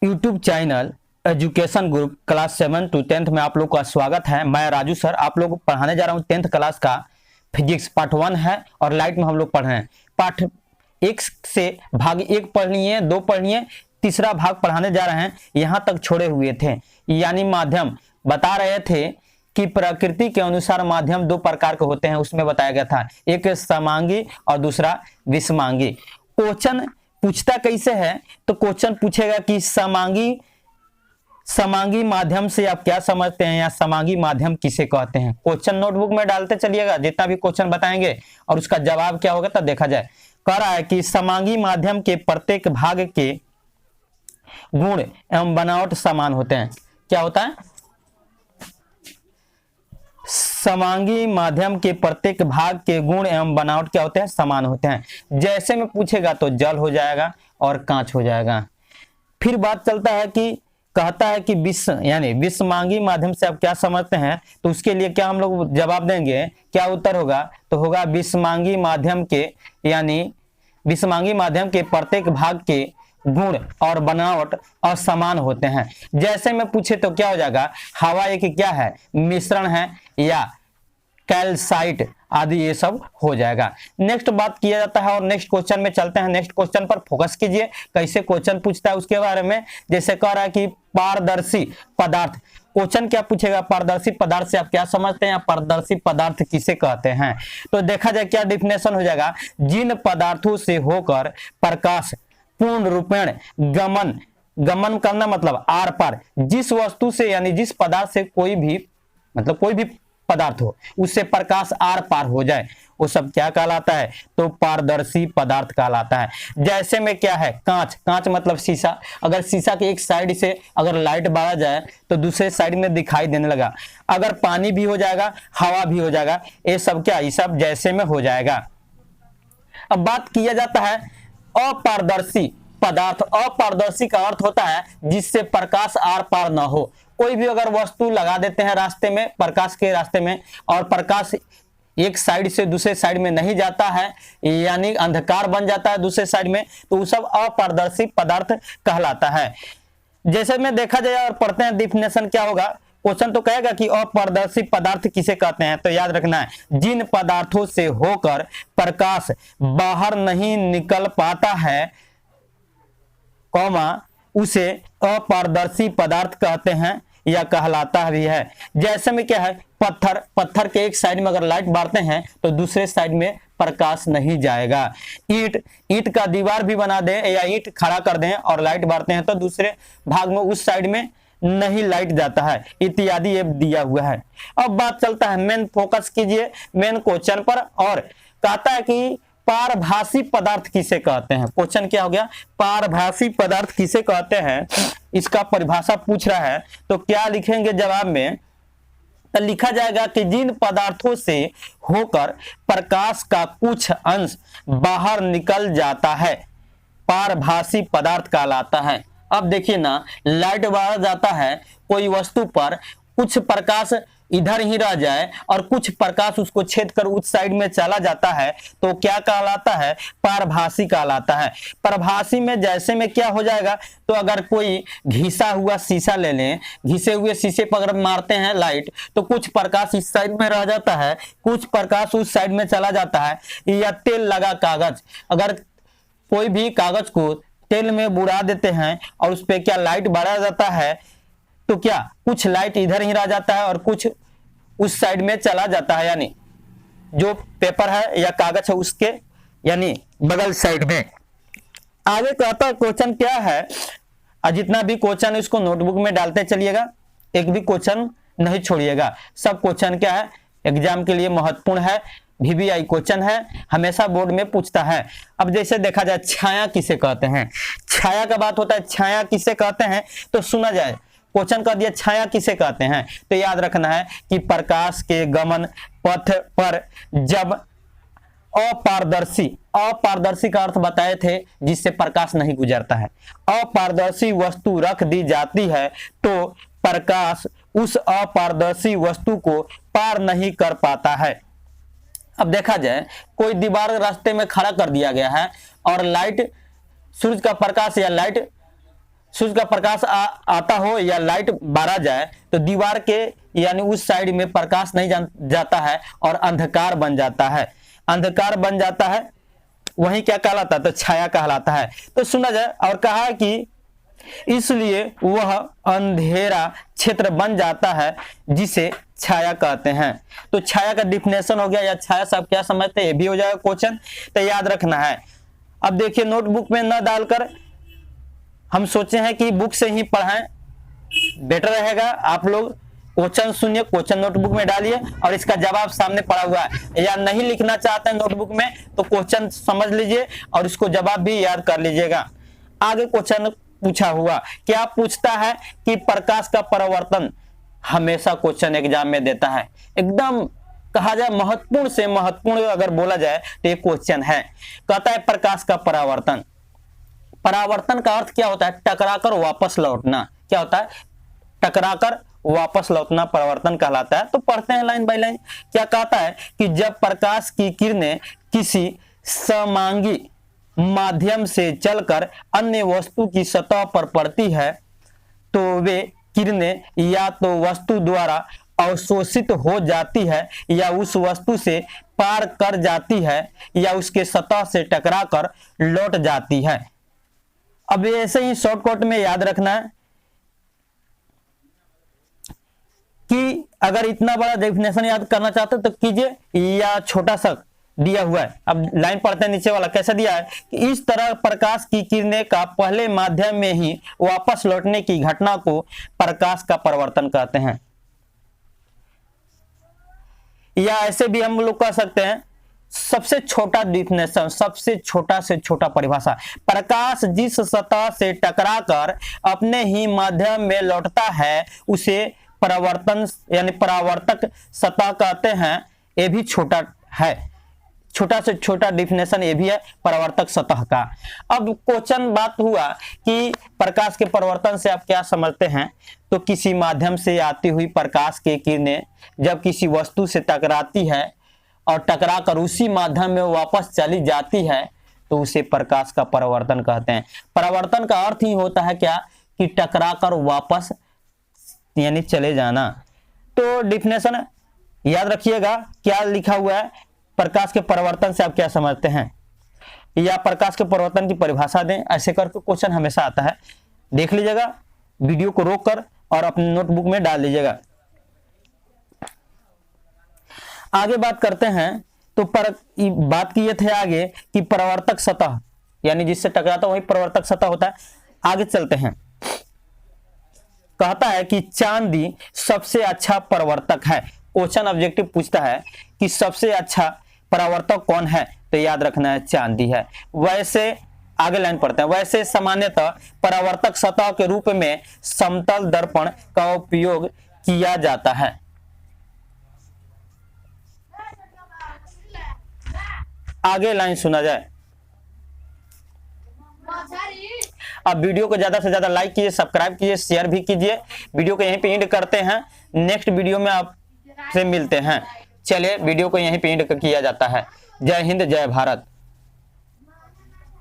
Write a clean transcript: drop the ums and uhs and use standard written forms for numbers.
YouTube channel education group class 7 to 10 में आप लोग का स्वागत है। मैं राजू सर आप लोग को पढ़ाने जा रहा हूँ 10th क्लास का फिजिक्स पार्ट 1 है और लाइट में हम लोग पढ़ रहे हैं। पार्ट 1 से भाग 1 पढ़नी है, 2 पढ़नी है, तीसरा भाग पढ़ाने जा रहे हैं। यहाँ तक छोड़े हुए थे, यानी माध्यम बता रहे थे कि प्रकृति के अनुसार माध्यम 2 प्रकार के होते हैं। उसमें बताया गया था, एक समांगी और दूसरा विषमांगी। क्वेश्चन पूछता कैसे है, तो क्वेश्चन पूछेगा कि समांगी माध्यम से आप क्या समझते हैं या समांगी माध्यम किसे कहते हैं। क्वेश्चन नोटबुक में डालते चलिएगा, जितना भी क्वेश्चन बताएंगे और उसका जवाब क्या होगा तब देखा जाए। कह रहा है कि समांगी माध्यम के प्रत्येक भाग के गुण एवं बनावट समान होते हैं। क्या होता है? समांगी माध्यम के प्रत्येक भाग के गुण एवं बनावट क्या होते हैं? समान होते हैं। जैसे में पूछेगा तो जल हो जाएगा और कांच हो जाएगा। फिर बात चलता है कि कहता है कि विश्व यानी विषमांगी माध्यम से आप क्या समझते हैं, तो उसके लिए क्या हम लोग जवाब देंगे, क्या उत्तर होगा? तो होगा विषमांगी माध्यम के यानी विषमांगी माध्यम के प्रत्येक भाग के गुण और बनावट असमान होते हैं। जैसे में पूछे तो क्या हो जाएगा? हवा एक क्या है? मिश्रण है या कैल्साइट आदि ये सब हो जाएगा। नेक्स्ट बात किया जाता है और नेक्स्ट क्वेश्चन में चलते हैं। नेक्स्ट क्वेश्चन पर फोकस कीजिए, कैसे क्वेश्चन पूछता है उसके बारे में। जैसे कह रहा है कि पारदर्शी पदार्थ, क्वेश्चन क्या पूछेगा? पारदर्शी पदार्थ से आप क्या समझते हैं, पारदर्शी पदार्थ किसे कहते हैं? तो देखा जाए क्या डिफिनेशन हो जाएगा, जिन पदार्थों से होकर प्रकाश पूर्ण रूपेण गमन करना, मतलब आर पार, जिस वस्तु से यानी जिस पदार्थ से कोई भी पदार्थ हो उससे प्रकाश आर पार हो जाए, वो सब क्या कहलाता है? तो पारदर्शी पदार्थ कहलाता है। जैसे में क्या है? कांच मतलब शीशा। अगर शीशा के एक साइड से अगर लाइट बारा जाए तो दूसरे साइड में दिखाई देने लगा। अगर पानी भी हो जाएगा, हवा भी हो जाएगा, ये सब क्या, ये सब जैसे में हो जाएगा। अब बात किया जाता है अपारदर्शी पदार्थ। अपारदर्शी का अर्थ होता है जिससे प्रकाश आर पार न हो। कोई भी अगर वस्तु लगा देते हैं रास्ते में, प्रकाश के रास्ते में, और प्रकाश एक साइड से दूसरे साइड में नहीं जाता है, यानी अंधकार बन जाता है दूसरे साइड में, तो वो सब अपारदर्शी पदार्थ कहलाता है। जैसे में देखा जाए और पढ़ते हैं डिफिनेशन क्या होगा। क्वेश्चन तो कहेगा कि अपारदर्शी पदार्थ किसे कहते हैं, तो याद रखना है, जिन पदार्थों से होकर प्रकाश बाहर नहीं निकल पाता है, कौमा, उसे अपारदर्शी पदार्थ कहते हैं या कहलाता भी है। जैसे में क्या है, पत्थर के एक साइड में अगर लाइट बारते हैं तो दूसरे साइड में प्रकाश नहीं जाएगा। ईंट का दीवार भी बना दें या ईंट खड़ा कर दें और लाइट बारते हैं तो दूसरे भाग में उस साइड में नहीं लाइट जाता है, इत्यादि ये दिया हुआ है। अब बात चलता है, मेन फोकस कीजिए मेन क्वेश्चन पर। और कहता है कि पारभासी पदार्थ किसे कहते हैं। क्वेश्चन क्या हो गया? पारभासी पदार्थ किसे कहते हैं, इसका परिभाषा पूछ रहा है। तो क्या लिखेंगे जवाब में? तो लिखा जाएगा कि जिन पदार्थों से होकर प्रकाश का कुछ अंश बाहर निकल जाता है, पारभासी पदार्थ कहलाता है। अब देखिए ना, लाइट बाहर जाता है कोई वस्तु पर, कुछ प्रकाश इधर ही रह जाए और कुछ प्रकाश उसको छेद कर उस साइड में चला जाता है, तो क्या कहलाता है? पारभासी कहलाता है। पारभासी में जैसे में क्या हो जाएगा, तो अगर कोई घिसा हुआ शीशा ले लें, घिसे हुए शीशे पर अगर मारते हैं लाइट तो कुछ प्रकाश इस साइड में रह जाता है, कुछ प्रकाश उस साइड में चला जाता है। या तेल लगा कागज, अगर कोई भी कागज को तेल में बुड़ा देते हैं और उस पर क्या लाइट बढ़ा जाता है, तो क्या कुछ लाइट इधर ही रह जाता है और कुछ उस साइड में चला जाता है, यानी जो पेपर है या कागज है उसके यानी बगल साइड में। आगे कहता है क्वेश्चन क्या है, जितना भी क्वेश्चन है इसको नोटबुक में डालते चलिएगा, एक भी क्वेश्चन नहीं छोड़िएगा। सब क्वेश्चन क्या है, एग्जाम के लिए महत्वपूर्ण है, VVI क्वेश्चन है, हमेशा बोर्ड में पूछता है। अब जैसे देखा जाए, छाया किसे कहते हैं, छाया का बात होता है, छाया किसे कहते हैं, तो सुना जाए क्वेश्चन कर दिया छाया किसे कहते हैं, तो याद रखना है कि प्रकाश के गमन पथ पर जब अपारदर्शी का अर्थ बताए थे जिससे प्रकाश नहीं गुजरता है, अपारदर्शी वस्तु रख दी जाती है तो प्रकाश उस अपारदर्शी वस्तु को पार नहीं कर पाता है। अब देखा जाए, कोई दीवार रास्ते में खड़ा कर दिया गया है और लाइट, सूरज का प्रकाश या लाइट सूर्य का प्रकाश आता हो या लाइट बारा जाए तो दीवार के यानी उस साइड में प्रकाश नहीं जाता है और अंधकार बन जाता है। अंधकार बन जाता है वही क्या कहलाता है, तो छाया कहलाता है। तो सुना जाए और कहा कि इसलिए वह अंधेरा क्षेत्र बन जाता है जिसे छाया कहते हैं। तो छाया का डिफिनेशन हो गया, या छाया सब क्या समझते हैं ये भी हो जाएगा क्वेश्चन, तो याद रखना है। अब देखिए नोटबुक में न डालकर हम सोचे हैं कि बुक से ही पढ़ाएं, बेटर रहेगा। आप लोग क्वेश्चन सुनिए, क्वेश्चन नोटबुक में डालिए और इसका जवाब सामने पड़ा हुआ है, या नहीं लिखना चाहते हैं नोटबुक में तो क्वेश्चन समझ लीजिए और इसको जवाब भी याद कर लीजिएगा। आगे क्वेश्चन पूछा हुआ, क्या पूछता है कि प्रकाश का परावर्तन, हमेशा क्वेश्चन एग्जाम में देता है, एकदम कहा जाए महत्वपूर्ण से महत्वपूर्ण अगर बोला जाए तो ये क्वेश्चन है। कहता है प्रकाश का परावर्तन, परावर्तन का अर्थ क्या होता है, टकराकर वापस लौटना। क्या होता है, टकराकर वापस लौटना परावर्तन कहलाता है। तो पढ़ते हैं लाइन बाय लाइन। क्या कहता है कि जब प्रकाश की किरणें किसी समांगी माध्यम से चलकर अन्य वस्तु की सतह पर पड़ती है तो वे किरणें या तो वस्तु द्वारा अवशोषित हो जाती है या उस वस्तु से पार कर जाती है या उसके सतह से टकराकर लौट जाती है। अब ऐसे ही शॉर्टकट में याद रखना है कि अगर इतना बड़ा डेफिनेशन याद करना चाहते तो कीजिए, या छोटा सा दिया हुआ है। अब लाइन पढ़ते हैं नीचे वाला, कैसे दिया है कि इस तरह प्रकाश की किरणें का पहले माध्यम में ही वापस लौटने की घटना को प्रकाश का परावर्तन कहते हैं। या ऐसे भी हम लोग कह सकते हैं, सबसे छोटा डिफिनेशन, सबसे छोटा से छोटा परिभाषा, प्रकाश जिस सतह से टकराकर अपने ही माध्यम में लौटता है उसे परावर्तन यानी परावर्तक सतह कहते हैं। ये भी छोटा है, छोटा से छोटा डिफिनेशन ये भी है परावर्तक सतह का। अब क्वेश्चन बात हुआ कि प्रकाश के परावर्तन से आप क्या समझते हैं, तो किसी माध्यम से आती हुई प्रकाश की किरणें जब किसी वस्तु से टकराती है और टकराकर उसी माध्यम में वापस चली जाती है तो उसे प्रकाश का परावर्तन कहते हैं। परावर्तन का अर्थ ही होता है क्या, कि टकराकर वापस यानी चले जाना। तो डिफिनेशन याद रखिएगा, क्या लिखा हुआ है, प्रकाश के परावर्तन से आप क्या समझते हैं, या प्रकाश के परावर्तन की परिभाषा दें। ऐसे करके क्वेश्चन हमेशा आता है, देख लीजिएगा, वीडियो को रोककर और अपने नोटबुक में डाल लीजिएगा। आगे बात करते हैं, तो बात किए थे आगे कि परावर्तक सतह यानी जिससे टकराता वही परावर्तक सतह होता है। आगे चलते हैं, कहता है कि चांदी सबसे अच्छा परावर्तक है। क्वेश्चन ऑब्जेक्टिव पूछता है कि सबसे अच्छा परावर्तक कौन है, तो याद रखना है चांदी है। वैसे आगे लाइन पढ़ते हैं, वैसे सामान्यतः परावर्तक सतह के रूप में समतल दर्पण का उपयोग किया जाता है। आगे लाइन सुना जाए। अब वीडियो को ज्यादा से ज्यादा लाइक कीजिए, सब्सक्राइब कीजिए, शेयर भी कीजिए। वीडियो को यहीं पे एंड करते हैं, नेक्स्ट वीडियो में आपसे मिलते हैं। चलिए वीडियो को यहीं पे एंड किया जाता है। जय हिंद, जय भारत।